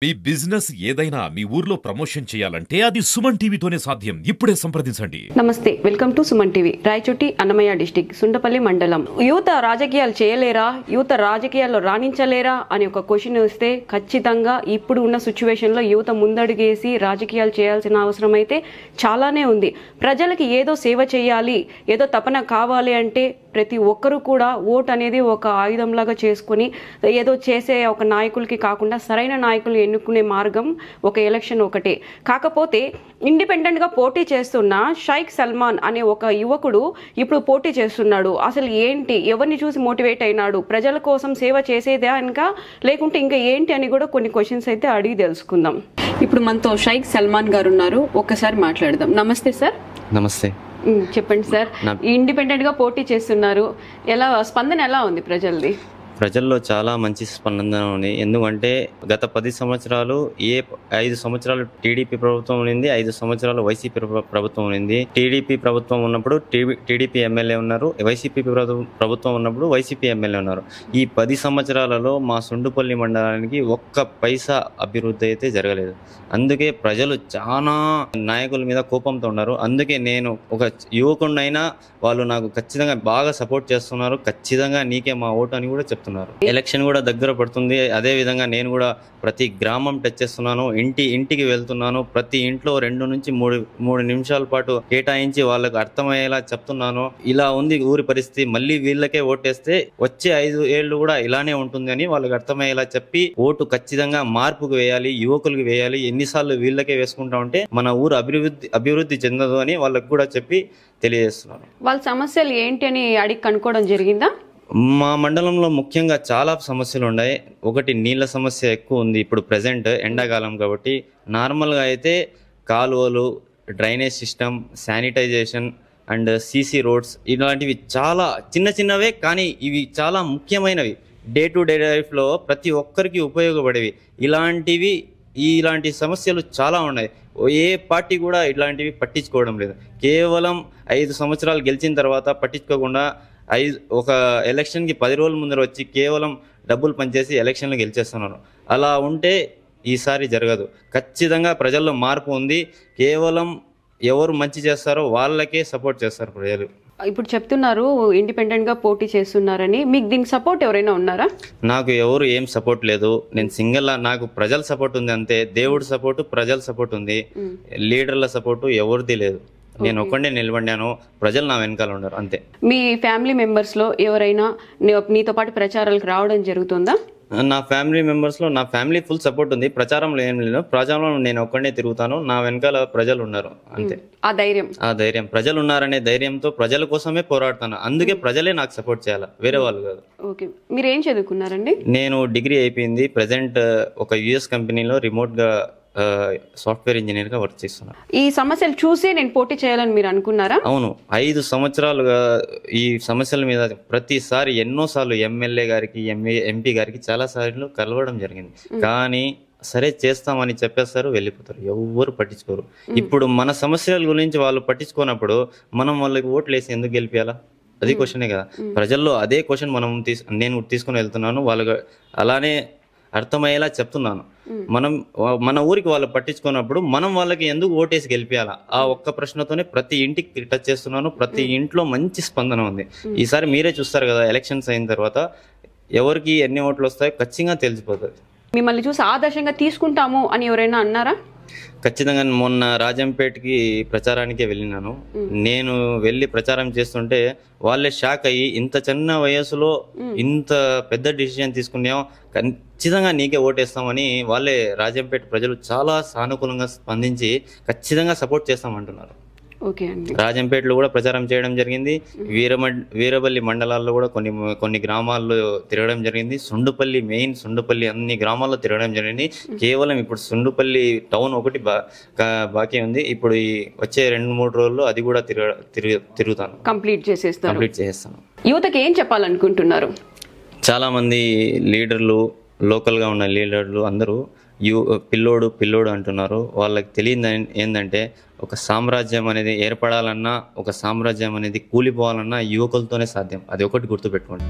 మీ business ఏదైనా మీ ఊర్లో promotion చేయాలంటే అది సుమన్ టీవీతోనే సాధ్యం. ఇప్పుడే సంప్రదించండి. నమస్తే, welcome to Suman TV. Rayachoti Annamayya district Sundapalli మండలం. యువత రాజకీయాలు చేయలేరా, యువత రాజకీయాల్లో రాణించలేరా అని ఒక క్వశ్చన్ వస్తే ఖచ్చితంగా ఇప్పుడు ఉన్న సిచ్యువేషన్ లో యువత ముందడుగేసి రాజకీయాలు చేయాల్సిన అవసరం అయితే చాలానే ఉంది. ప్రజలకి ఏదో సేవ చేయాలి, ఏదో తపన కావాలి అంటే ప్రతి ఒక్కరూ కూడా ఓట్ అనేది ఒక ఆయుధంలాగా చేసుకుని ఏదో చేసే ఒక నాయకులకి కాకుండా సరైన నాయకులు ఎన్నుకునే మార్గం ఒక ఎలక్షన్ ఒకటే. కాకపోతే ఇండిపెండెంట్గా పోటీ చేస్తున్న షైక్ సల్మాన్ అనే ఒక యువకుడు ఇప్పుడు పోటీ చేస్తున్నాడు. అసలు ఏంటి, ఎవరిని చూసి మోటివేట్ అయినాడు, ప్రజల కోసం సేవ చేసేదా ఇంకా లేకుంటే ఇంకా ఏంటి అని కూడా కొన్ని క్వశ్చన్స్ అయితే అడిగి తెలుసుకుందాం. ఇప్పుడు మనతో షైక్ సల్మాన్ గారు ఉన్నారు, ఒక్కసారి మాట్లాడదాం. నమస్తే సార్. నమస్తే. చెప్పండి సార్, ఇండిపెండెంట్ గా పోటీ చేస్తున్నారు, స్పందన ఎలా ఉంది ప్రజలది? ప్రజల్లో చాలా మంచి స్పందన ఉంది. ఎందుకంటే గత 10 సంవత్సరాలు 5 సంవత్సరాలు టీడీపీ ప్రభుత్వం ఉంది, 5 సంవత్సరాలు వైసీపీ ప్రభుత్వం ఉంది. టీడీపీ ప్రభుత్వం ఉన్నప్పుడు టీడీపీ ఎమ్మెల్యే ఉన్నారు, వైసీపీ ప్రభుత్వం ఉన్నప్పుడు వైసీపీ ఎమ్మెల్యే ఉన్నారు. ఈ 10 సంవత్సరాలలో మా సుండుపల్లి మండలానికి ఒక్క పైసా అభివృద్ధి అయితే జరగలేదు. అందుకే ప్రజలు చాలా నాయకుల మీద కోపంతో ఉన్నారు. అందుకే నేను ఒక యువకుడినైనా వాళ్ళు నాకు ఖచ్చితంగా బాగా సపోర్ట్ చేస్తున్నారు. ఖచ్చితంగా నీకే మా ఓటు అని కూడా చెప్తున్నారు. ఎలక్షన్ కూడా దగ్గర పడుతుంది. అదే విధంగా నేను కూడా ప్రతి గ్రామం టచ్ చేస్తున్నాను, ఇంటికి వెళ్తున్నాను. ప్రతి ఇంట్లో 2 నుంచి 3 నిమిషాల పాటు కేటాయించి వాళ్ళకు అర్థమయ్యేలా చెప్తున్నాను. ఇలా ఉంది ఊరి పరిస్థితి, మళ్ళీ వీళ్ళకే ఓటేస్తే వచ్చే 5 ఏళ్ళు కూడా ఇలానే ఉంటుంది అని వాళ్ళకి అర్థమయ్యేలా చెప్పి ఓటు ఖచ్చితంగా మార్పుకు వేయాలి, యువకులకు వేయాలి. ఎన్నిసార్లు వీళ్ళకే వేసుకుంటా ఉంటే మన ఊరు అభివృద్ధి చెందదు అని వాళ్ళకు కూడా చెప్పి తెలియజేస్తున్నాను. వాళ్ళ సమస్యలు ఏంటి అని అడిగి కనుక్కోవడం జరిగిందా? మా మండలంలో ముఖ్యంగా చాలా సమస్యలు ఉన్నాయి. ఒకటి నీళ్ళ సమస్య ఎక్కువ ఉంది. ఇప్పుడు ప్రజెంట్ ఎండాకాలం కాబట్టి నార్మల్గా అయితే కాలువలు, drainage system, sanitization and CC roads ఇలాంటివి చాలా చిన్నవే, కానీ ఇవి చాలా ముఖ్యమైనవి. డే టు డే లైఫ్లో ప్రతి ఒక్కరికి ఉపయోగపడేవి. ఇలాంటి సమస్యలు చాలా ఉన్నాయి. ఏ పార్టీ కూడా ఇలాంటివి పట్టించుకోవడం లేదు. కేవలం 5 సంవత్సరాలు గెలిచిన తర్వాత పట్టించుకోకుండా ఒక ఎలక్షన్కి 10 రోజుల ముందర వచ్చి కేవలం డబ్బులు పనిచేసి ఎలక్షన్లు గెలిచేస్తున్నారు. అలా ఉంటే ఈసారి జరగదు. ఖచ్చితంగా ప్రజల్లో మార్పు ఉంది. కేవలం ఎవరు మంచి చేస్తారో వాళ్ళకే సపోర్ట్ చేస్తారు ప్రజలు. ఇప్పుడు చెప్తున్నారు ఇండిపెండెంట్ గా పోటీ చేస్తున్నారని, మీకు దీనికి సపోర్ట్ ఎవరైనా ఉన్నారా? నాకు ఎవరు ఏం సపోర్ట్ లేదు. నేను సింగిల్. నాకు ప్రజల సపోర్ట్ ఉంది అంతే. దేవుడి సపోర్టు, ప్రజల సపోర్ట్ ఉంది. లీడర్ల సపోర్టు ఎవరిది లేదు. నేను ఒక్కడే నిలబడ్డాను, ప్రజలు నా వెనకాల ఉన్నారు అంతే. మీ ఫ్యామిలీ మెంబర్స్ లో ఎవరైనా నీతో పాటు ప్రచారాలకు రావడం జరుగుతుందా? నా ఫ్యామిలీ మెంబర్స్ లో నా ఫ్యామిలీ ఫుల్ సపోర్ట్ ఉంది. ప్రచారంలో ఏం లేదు. ప్రచారంలో నేను ఒక్కడే తిరుగుతాను, నా వెనకాల ప్రజలు ఉన్నారు అంతే. ఆ ధైర్యం ప్రజలు ఉన్నారనే ధైర్యంతో ప్రజల కోసమే పోరాడుతాను. అందుకే ప్రజలే నాకు సపోర్ట్ చేయాలి, వేరే వాళ్ళు కాదు. ఓకే, మీరు ఏం చదువుకున్నారండి? నేను డిగ్రీ అయిపోయింది. ప్రెసెంట్ ఒక యుఎస్ కంపెనీలో రిమోట్ గా సాఫ్ట్వేర్ ఇంజనీర్ గా వర్క్ చేస్తున్నాను. ఈ సమస్యలు చూసి నేను పోటీ చేయాలని మీరు అనుకున్నారా? అవును, 5 సంవత్సరాలుగా ఈ సమస్యల మీద ప్రతిసారి ఎన్నోసార్లు ఎమ్మెల్యే గారికి, ఎంపీ గారికి చాలా సార్లు కలవడం జరిగింది. కానీ సరే చేస్తామని చెప్పేస్తారు, వెళ్ళిపోతారు, ఎవరు పట్టించుకోరు. ఇప్పుడు మన సమస్యల గురించి వాళ్ళు పట్టించుకోనప్పుడు మనం వాళ్ళకి ఓట్లు వేసి ఎందుకు గెలిపియాలా? అది క్వశ్చనే కదా. ప్రజల్లో అదే క్వశ్చన్ నేను తీసుకుని వెళ్తున్నాను. వాళ్ళకి అలానే అర్థమయ్యేలా చెప్తున్నాను. మన ఊరికి వాళ్ళు పట్టించుకున్నప్పుడు మనం వాళ్ళకి ఎందుకు ఓటేసి గెలిపియాలా? ఆ ఒక్క ప్రశ్నతోనే ప్రతి ఇంటికి టచ్ చేస్తున్నాను. ప్రతి ఇంట్లో మంచి స్పందన ఉంది. ఈసారి మీరే చూస్తారు కదా, ఎలక్షన్స్ అయిన తర్వాత ఎవరికి ఎన్ని ఓట్లు వస్తాయో ఖచ్చితంగా తెలిసిపోతుంది. మిమ్మల్ని చూసి ఆదర్శంగా తీసుకుంటాము అని ఎవరైనా అన్నారా? ఖచ్చితంగా. మొన్న రాజంపేటకి ప్రచారానికే వెళ్ళినాను. నేను వెళ్ళి ప్రచారం చేస్తుంటే వాళ్ళే షాక్ అయ్యి, ఇంత చిన్న వయసులో ఇంత పెద్ద డిసిజన్ తీసుకున్నాం, ఖచ్చితంగా నీకే ఓటేస్తామని వాళ్ళే రాజంపేట ప్రజలు చాలా సానుకూలంగా స్పందించి ఖచ్చితంగా సపోర్ట్ చేస్తామంటున్నారు. రాజంపేటలో కూడా ప్రచారం చేయడం జరిగింది. వీరబల్లి మండలాల్లో కూడా కొన్ని గ్రామాల్లో తిరగడం జరిగింది. సుండుపల్లి అన్ని గ్రామాల్లో తిరగడం జరిగింది. కేవలం ఇప్పుడు సుండుపల్లి టౌన్ ఒకటి బాకీ ఉంది. ఇప్పుడు వచ్చే 2-3 రోజుల్లో అది కూడా తిరుగుతాను, కంప్లీట్ చేసేస్తాను. యువతకి ఏం చెప్పాలనుకుంటున్నారు? చాలా మంది లీడర్లు, లోకల్ గా ఉన్న లీడర్లు అందరూ పిల్లోడు అంటున్నారు. వాళ్ళకి తెలియదు ఏంటంటే ఒక సామ్రాజ్యం అనేది ఏర్పడాలన్నా, ఒక సామ్రాజ్యం అనేది కూలిపోవాలన్నా యువకులతోనే సాధ్యం. అది ఒకటి గుర్తుపెట్టుకోండి.